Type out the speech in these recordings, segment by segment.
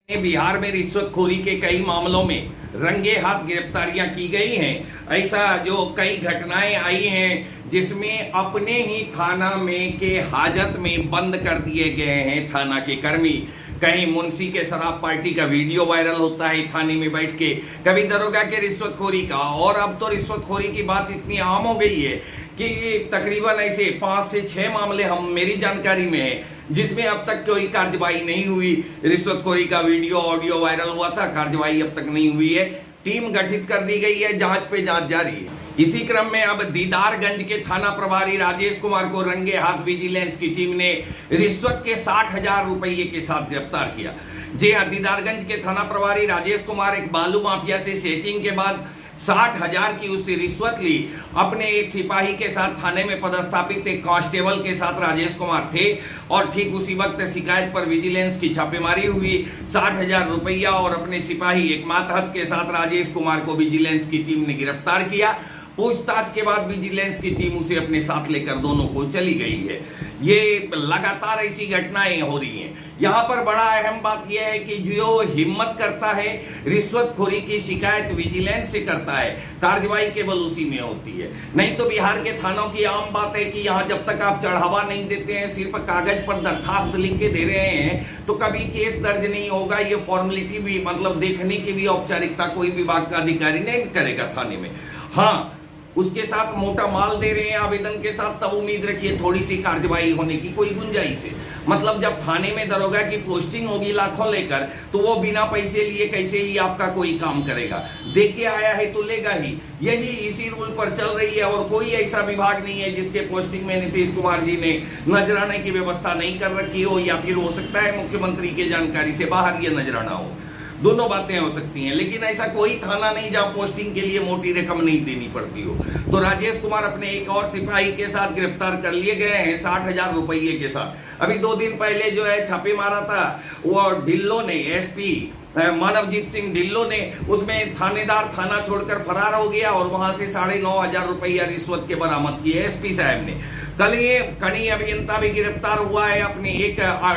बिहार में रिश्वतखोरी के कई मामलों में रंगे हाथ गिरफ्तारियां की गई हैं। ऐसा जो कई घटनाएं आई हैं जिसमें अपने ही थाना में के हाजत में बंद कर दिए गए हैं थाना के कर्मी। कहीं मुंशी के शराब पार्टी का वीडियो वायरल होता है थाने में बैठ के, कभी दरोगा के रिश्वतखोरी का, और अब तो रिश्वतखोरी की बात इतनी आम हो गई है कि तकरीबन ऐसे 5 से 6 मामले हम मेरी जानकारी में है जिसमें अब तक कोई कार्रवाई नहीं हुई। रिश्वतखोरी का वीडियो ऑडियो वायरल हुआ था, कार्रवाई अब तक नहीं हुई है। टीम गठित कर दी गई है, जांच पे जांच जारी है। इसी क्रम में अब दीदारगंज के थाना प्रभारी राजेश कुमार को रंगे हाथ विजिलेंस की टीम ने रिश्वत के 60,000 रुपये के साथ गिरफ्तार किया। जी हाँ, दीदारगंज के थाना प्रभारी राजेश कुमार एक बालू माफिया से सेटिंग के बाद 60,000 की उससे रिश्वत ली। अपने एक सिपाही के साथ थाने में पदस्थापित एक कांस्टेबल के साथ राजेश कुमार थे और ठीक उसी वक्त शिकायत पर विजिलेंस की छापेमारी हुई। 60,000 रुपया और अपने सिपाही एक मातहत के साथ राजेश कुमार को विजिलेंस की टीम ने गिरफ्तार किया। पूछताछ के बाद विजिलेंस की टीम उसे अपने साथ लेकर दोनों को चली गई है। ये लगातार ऐसी घटनाएं हो रही हैं। यहाँ पर बड़ा अहम बात यह है कि जो हिम्मत करता है रिश्वतखोरी की शिकायत विजिलेंस से करता है, कार्रवाई केवल उसी में होती है। नहीं तो बिहार के थानों की आम बात है कि यहाँ जब तक आप चढ़ावा नहीं देते हैं, सिर्फ कागज पर दरखास्त लिख के दे रहे हैं, तो कभी केस दर्ज नहीं होगा। ये फॉर्मेलिटी भी, मतलब देखने की भी औपचारिकता कोई विभाग का अधिकारी नहीं करेगा थाने में। हाँ, उसके साथ मोटा माल दे रहे हैं आवेदन के साथ, तब उम्मीद रखिए थोड़ी सी कार्रवाई होने की कोई गुंजाइश है। मतलब जब थाने में दरोगा की पोस्टिंग होगी लाखों लेकर, तो वो बिना पैसे लिए कैसे ही आपका कोई काम करेगा। देख के आया है तो लेगा ही। यही इसी रूल पर चल रही है और कोई ऐसा विभाग नहीं है जिसके पोस्टिंग में नीतीश कुमार जी ने नजराने की व्यवस्था नहीं कर रखी हो, या फिर हो सकता है मुख्यमंत्री की जानकारी से बाहर ये नजराना हो। दोनों बातें हो सकती हैं, लेकिन ऐसा कोई थाना नहीं जहां पोस्टिंग के लिए मोटी रकम नहीं देनी पड़ती हो। तो राजेश कुमार अपने एक और सिपाही के साथ गिरफ्तार कर लिए गए हैं 60,000 रुपये के साथ। अभी 2 दिन पहले जो है छापे मारा था वो ढिल्लो ने, एसपी मानवजीत सिंह ढिल्लो ने, उसमें थानेदार थाना छोड़कर फरार हो गया और वहां से 9,500 रुपया रिश्वत के बरामद किए एसपी साहब ने। कल ये कड़ी अभियंता भी गिरफ्तार हुआ है अपने एक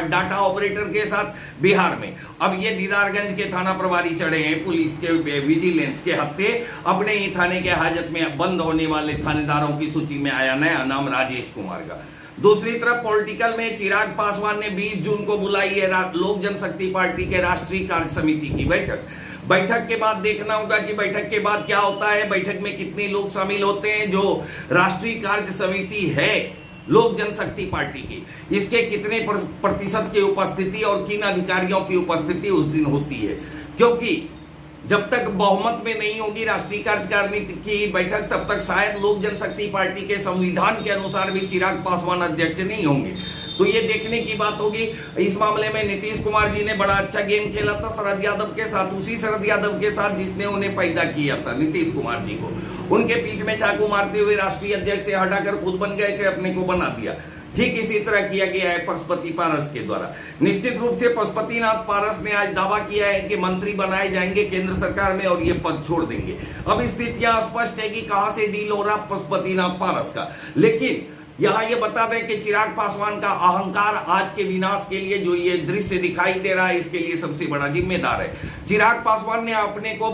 डाटा ऑपरेटर के साथ बिहार में। अब ये दीदारगंज के थाना प्रभारी चढ़े हैं पुलिस के विजिलेंस के हत्थे। अपने ही थाने के हाजत में बंद होने वाले थानेदारों की सूची में आया नया नाम राजेश कुमार का। दूसरी तरफ पॉलिटिकल में चिराग पासवान ने 20 जून को बुलाई है लोक जनशक्ति पार्टी के राष्ट्रीय कार्य समिति की बैठक के बाद देखना होगा कि बैठक के बाद क्या होता है, बैठक में कितने लोग शामिल होते हैं। जो राष्ट्रीय कार्य समिति है लोक जनशक्ति पार्टी की, इसके कितने प्रतिशत की उपस्थिति और किन अधिकारियों की उपस्थिति उस दिन होती है, क्योंकि जब तक बहुमत में नहीं होगी राष्ट्रीय कार्यकारिणी की बैठक, तब तक शायद लोक जनशक्ति पार्टी के संविधान के अनुसार भी चिराग पासवान अध्यक्ष नहीं होंगे। तो ये देखने की बात होगी। इस मामले में नीतीश कुमार जी ने बड़ा अच्छा गेम खेला था शरद यादव के साथ, उसी शरद यादव के साथ जिसने उन्हें पैदा किया था नीतीश कुमार जी को। उनके पीठ में चाकू मारते हुए राष्ट्रीय अध्यक्ष से हटाकर खुद बन गए थे, अपने को बना दिया। ठीक इसी तरह किया गया है पशुपति पारस के द्वारा। निश्चित रूप से पशुपतिनाथ पारस ने आज दावा किया है कि मंत्री बनाए जाएंगे केंद्र सरकार में और ये पद छोड़ देंगे। अब स्थितियां स्पष्ट है कि कहां से डील हो रहा पशुपतिनाथ पारस का। लेकिन यहाँ ये बता दें कि चिराग पासवान का अहंकार आज के विनाश के लिए जो ये दृश्य दिखाई दे रहा है, इसके लिए सबसे बड़ा जिम्मेदार है चिराग पासवान ने अपने को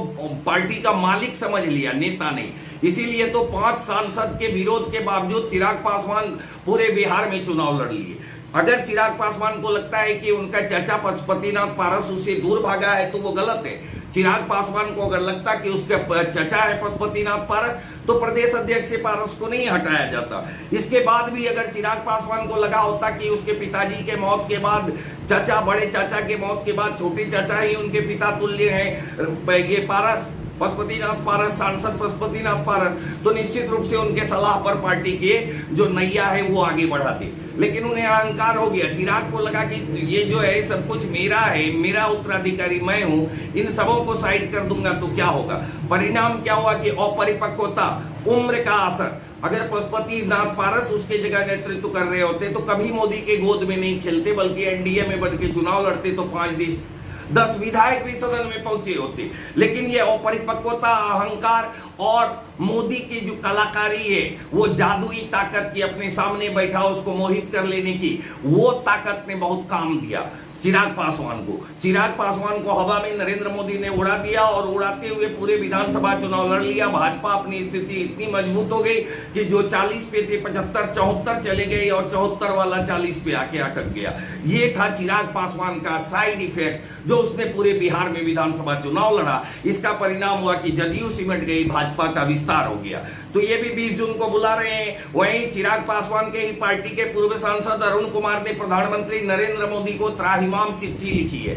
पार्टी का मालिक समझ लिया, नेता नहीं। इसीलिए तो 5 सांसद के विरोध के बावजूद चिराग पासवान पूरे बिहार में चुनाव लड़ लिए। अगर चिराग पासवान को लगता है कि उनका चाचा पशुपतिनाथ पारस उससे दूर भागा है तो वो गलत है। चिराग पासवान को अगर लगता कि उसका चाचा है पशुपतिनाथ पारस, तो प्रदेश अध्यक्ष से पारस को नहीं हटाया जाता। इसके बाद भी अगर चिराग पासवान को लगा होता कि उसके पिताजी के मौत के बाद चाचा, बड़े चाचा के मौत के बाद छोटे चाचा ही उनके पिता तुल्य हैं, ये पारस पशुपतिनाथ पारस, सांसद पशुपतिनाथ पारस, तो निश्चित रूप से उनके सलाह पर पार्टी के जो नैया है वो आगे बढ़ाते। लेकिन उन्हें अहंकार हो गया। चिराग को लगा कि ये जो है सब कुछ मेरा है, मेरा उत्तराधिकारी मैं हूं, इन सबों को साइड कर दूंगा तो क्या होगा। परिणाम क्या हुआ कि अपरिपक्वता, उम्र का असर। अगर पशुपतिनाथ पारस उसके जगह नेतृत्व कर रहे होते तो कभी मोदी के गोद में नहीं खेलते, बल्कि एनडीए में बढ़ के चुनाव लड़ते तो 5-10 विधायक भी सदन में पहुंचे होते। लेकिन ये अपरिपक्वता, अहंकार और मोदी की जो कलाकारी है, वो जादुई ताकत की, अपने सामने बैठा उसको मोहित कर लेने की, वो ताकत ने बहुत काम दिया। चिराग पासवान को हवा में नरेंद्र मोदी ने उड़ा दिया और उड़ाते हुए पूरे विधानसभा चुनाव लड़ लिया। भाजपा अपनी स्थिति इतनी मजबूत हो गई कि जो 40 पे थे 75 74 चले गए और 74 वाला 40 पे आके अटक गया। ये था चिराग पासवान का साइड इफेक्ट जो उसने पूरे बिहार में विधानसभा चुनाव लड़ा। इसका परिणाम हुआ कि जदयू सिमट गई, भाजपा का विस्तार हो गया। तो ये भी 20 जून को बुला रहे हैं। वहीं चिराग पासवान के ही पार्टी के पूर्व सांसद अरुण कुमार ने प्रधानमंत्री नरेंद्र मोदी को त्राहिमाम चिट्ठी लिखी है।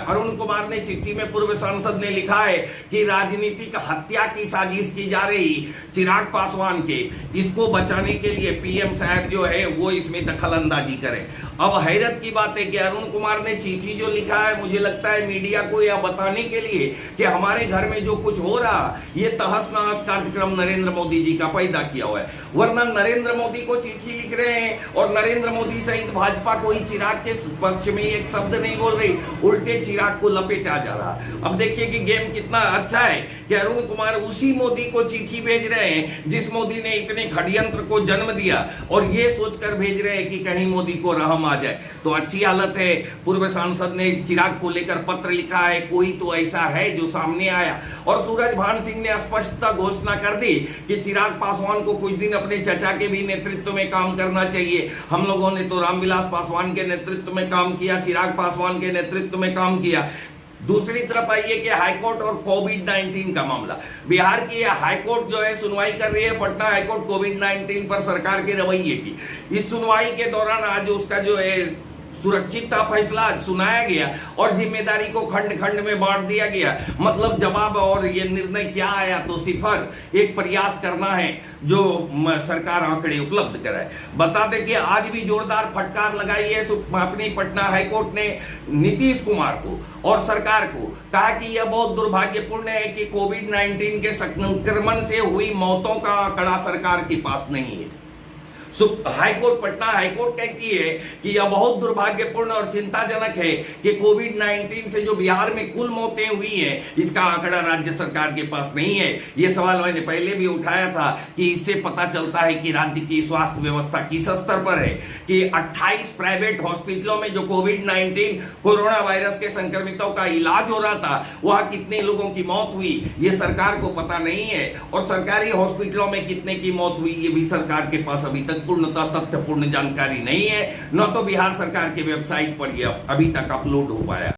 अरुण कुमार ने चिट्ठी में पूर्व सांसद ने लिखा है कि राजनीतिक हत्या की साजिश की जा रही चिराग पासवान के, इसको बचाने के लिए पीएम साहब जो है वो इसमें दखल अंदाजी करें। अब हैरत की बात है कि अरुण कुमार ने चिट्ठी जो लिखा है, मुझे लगता है मीडिया को यह बताने के लिए कि हमारे घर में जो कुछ हो रहा ये तहस नहस कार्यक्रम नरेंद्र मोदी जी का पैदा किया हुआ है। वरना नरेंद्र मोदी को चिट्ठी लिख रहे हैं और नरेंद्र मोदी सहित भाजपा कोई चिराग के पक्ष में एक शब्द नहीं बोल रही, उल्टे चिराग को लपेटा जा रहा। अब देखिए कि गेम कितना अच्छा है कि अरुण कुमार उसी मोदी को चिट्ठी भेज रहे हैं जिस मोदी ने इतने षड्यंत्र को जन्म दिया, और ये सोचकर भेज रहे हैं कि कहीं मोदी को रहम आ जाए। तो अच्छी हालत है। पूर्व सांसद ने चिराग को लेकर पत्र लिखा है, कोई तो ऐसा है जो सामने आया। और सूरजभान सिंह ने स्पष्टता घोषणा कर दी कि चिराग पासवान को कुछ दिन अपने चचा के भी नेतृत्व में काम करना चाहिए। हम लोगों ने तो रामविलास पासवान के नेतृत्व में काम किया, चिराग पासवान के नेतृत्व में काम किया। दूसरी तरफ आइए कि हाईकोर्ट और कोविड-19 का मामला। बिहार की हाईकोर्ट जो है सुनवाई कर रही है, पटना हाईकोर्ट कोविड-19 पर सरकार के रवैये की। इस सुनवाई के दौरान आज उसका जो है सुरक्षित फैसला सुनाया गया और जिम्मेदारी को खंड खंड में बांट दिया गया। मतलब जवाब और ये निर्णय क्या आया, तो सिफर एक प्रयास करना है जो सरकार आंकड़े उपलब्ध कराए। बता दें कि आज भी जोरदार फटकार लगाई है अपनी पटना हाईकोर्ट ने नीतीश कुमार को और सरकार को। कहा कि यह बहुत दुर्भाग्यपूर्ण है कि कोविड-19 के संक्रमण से हुई मौतों का आंकड़ा सरकार के पास नहीं है। हाईकोर्ट, पटना हाईकोर्ट कहती है कि यह बहुत दुर्भाग्यपूर्ण और चिंताजनक है कि कोविड-19 से जो बिहार में कुल मौतें हुई हैं, इसका आंकड़ा राज्य सरकार के पास नहीं है। यह सवाल मैंने पहले भी उठाया था कि इससे पता चलता है कि राज्य की स्वास्थ्य व्यवस्था किस स्तर पर है कि 28 प्राइवेट हॉस्पिटलों में जो कोविड-19 कोरोना वायरस के संक्रमितों का इलाज हो रहा था, वहां कितने लोगों की मौत हुई ये सरकार को पता नहीं है। और सरकारी हॉस्पिटलों में कितने की मौत हुई ये भी सरकार के पास अभी तक पूर्णतः तथ्यपूर्ण जानकारी नहीं है, न तो बिहार सरकार के वेबसाइट पर यह अभी तक अपलोड हो पाया।